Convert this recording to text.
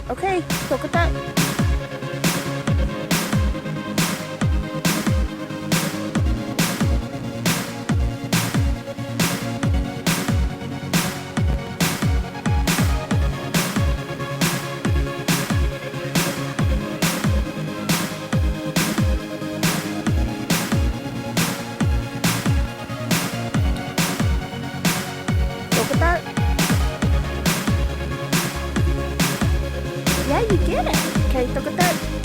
Okay, look at that. Look at that. Yeah, you get it. Okay, look at that.